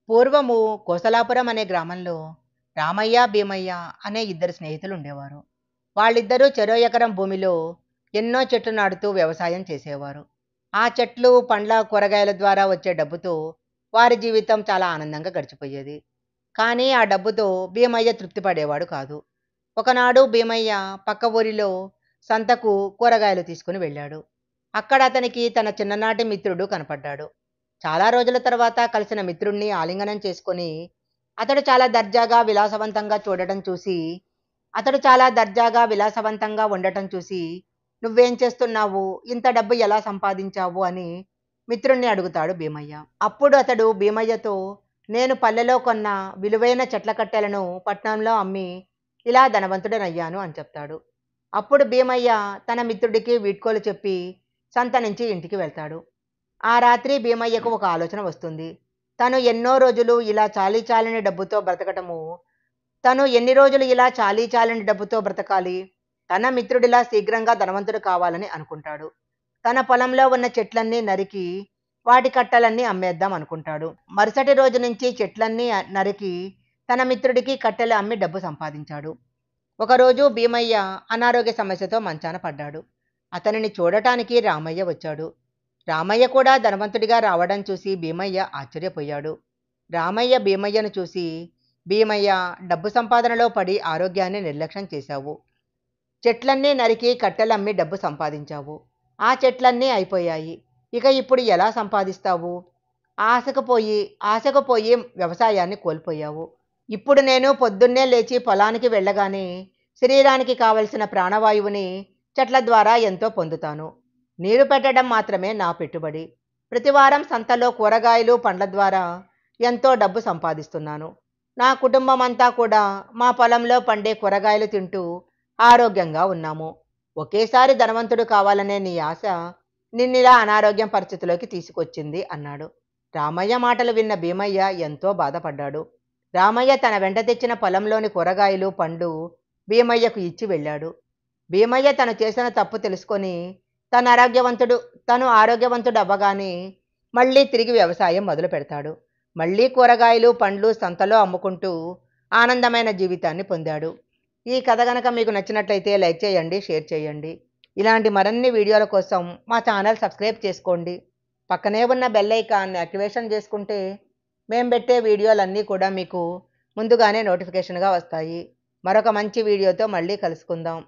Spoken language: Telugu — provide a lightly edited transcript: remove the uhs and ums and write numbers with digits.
పూర్వము కోసలాపురం అనే గ్రామంలో రామయ్య, భీమయ్య అనే ఇద్దరు స్నేహితులు ఉండేవారు. వాళ్ళిద్దరూ చెరో ఎకరం భూమిలో ఎన్నో చెట్లు నాటుతూ వ్యవసాయం చేసేవారు. ఆ చెట్లు, పండ్ల, కూరగాయల ద్వారా వచ్చే డబ్బుతో వారి జీవితం చాలా ఆనందంగా గడిచిపోయేది. కానీ ఆ డబ్బుతో భీమయ్య తృప్తి పడేవాడు కాదు. ఒకనాడు భీమయ్య పక్క ఊరిలో సంతకు కూరగాయలు తీసుకుని వెళ్ళాడు. అక్కడ అతనికి తన చిన్ననాటి మిత్రుడు కనపడ్డాడు. చాలా రోజుల తర్వాత కలిసిన మిత్రుడిని ఆలింగనం చేసుకొని అతడు చాలా దర్జాగా విలాసవంతంగా చూడటం చూసి అతడు చాలా దర్జాగా విలాసవంతంగా ఉండటం చూసి నువ్వేం చేస్తున్నావు, ఇంత డబ్బు ఎలా సంపాదించావు అని మిత్రుణ్ణి అడుగుతాడు భీమయ్య. అప్పుడు అతడు భీమయ్యతో, నేను పల్లెలో కొన్న విలువైన చెట్ల కట్టెలను పట్నంలో అమ్మి ఇలా ధనవంతుడనయ్యాను అని చెప్తాడు. అప్పుడు భీమయ్య తన మిత్రుడికి వీడ్కోలు చెప్పి సంత నుంచి ఇంటికి వెళ్తాడు. ఆ రాత్రి భీమయ్యకు ఒక ఆలోచన వస్తుంది. తను ఎన్నో రోజులు ఇలా చాలీ చాలని డబ్బుతో బ్రతకటము, తను ఎన్ని రోజులు ఇలా చాలీ చాలని డబ్బుతో బ్రతకాలి, తన మిత్రుడిలా శీఘ్రంగా ధనవంతుడు కావాలని అనుకుంటాడు. తన పొలంలో ఉన్న చెట్లన్నీ నరికి వాటి కట్టెలన్నీ అమ్మేద్దాం అనుకుంటాడు. మరుసటి రోజు నుంచి చెట్లన్నీ నరికి తన మిత్రుడికి కట్టెలు అమ్మి డబ్బు సంపాదించాడు. ఒకరోజు భీమయ్య అనారోగ్య సమస్యతో మంచాన పడ్డాడు. అతనిని చూడటానికి రామయ్య వచ్చాడు. రామయ్య కూడా ధనవంతుడిగా రావడం చూసి భీమయ్య ఆశ్చర్యపోయాడు. రామయ్య భీమయ్యను చూసి, భీమయ్య, డబ్బు సంపాదనలో పడి ఆరోగ్యాన్ని నిర్లక్ష్యం చేశావు. చెట్లన్నీ నరికి కట్టెలమ్మి డబ్బు సంపాదించావు. ఆ చెట్లన్నీ అయిపోయాయి. ఇక ఇప్పుడు ఎలా సంపాదిస్తావు? ఆశకు పోయి వ్యవసాయాన్ని కోల్పోయావు. ఇప్పుడు నేను పొద్దున్నే లేచి పొలానికి వెళ్ళగానే శరీరానికి కావలసిన ప్రాణవాయువుని చెట్ల ద్వారా ఎంతో పొందుతాను. నీరు పెట్టడం మాత్రమే నా పెట్టుబడి. ప్రతివారం సంతలో కూరగాయలు, పండ్ల ద్వారా ఎంతో డబ్బు సంపాదిస్తున్నాను. నా కుటుంబం అంతా కూడా మా పొలంలో పండే కూరగాయలు తింటూ ఆరోగ్యంగా ఉన్నాము. ఒకేసారి ధనవంతుడు కావాలనే నీ ఆశ నిన్నిలా అనారోగ్యం పరిస్థితిలోకి తీసుకొచ్చింది అన్నాడు. రామయ్య మాటలు విన్న భీమయ్య ఎంతో బాధపడ్డాడు. రామయ్య తన వెంట తెచ్చిన పొలంలోని కూరగాయలు, పండ్లు భీమయ్యకు ఇచ్చి వెళ్ళాడు. భీమయ్య తను చేసిన తప్పు తెలుసుకొని తను ఆరోగ్యవంతుడు అవ్వగానే మళ్ళీ తిరిగి వ్యవసాయం మొదలు పెడతాడు. మళ్ళీ కూరగాయలు, పండ్లు సంతలో అమ్ముకుంటూ ఆనందమైన జీవితాన్ని పొందాడు. ఈ కథ కనుక మీకు నచ్చినట్లయితే లైక్ చేయండి, షేర్ చేయండి. ఇలాంటి మరిన్ని వీడియోల కోసం మా ఛానల్ సబ్స్క్రైబ్ చేసుకోండి. పక్కనే ఉన్న బెల్ ఐకాన్ని యాక్టివేషన్ చేసుకుంటే మేము పెట్టే వీడియోలన్నీ కూడా మీకు ముందుగానే నోటిఫికేషన్గా వస్తాయి. మరొక మంచి వీడియోతో మళ్ళీ కలుసుకుందాం.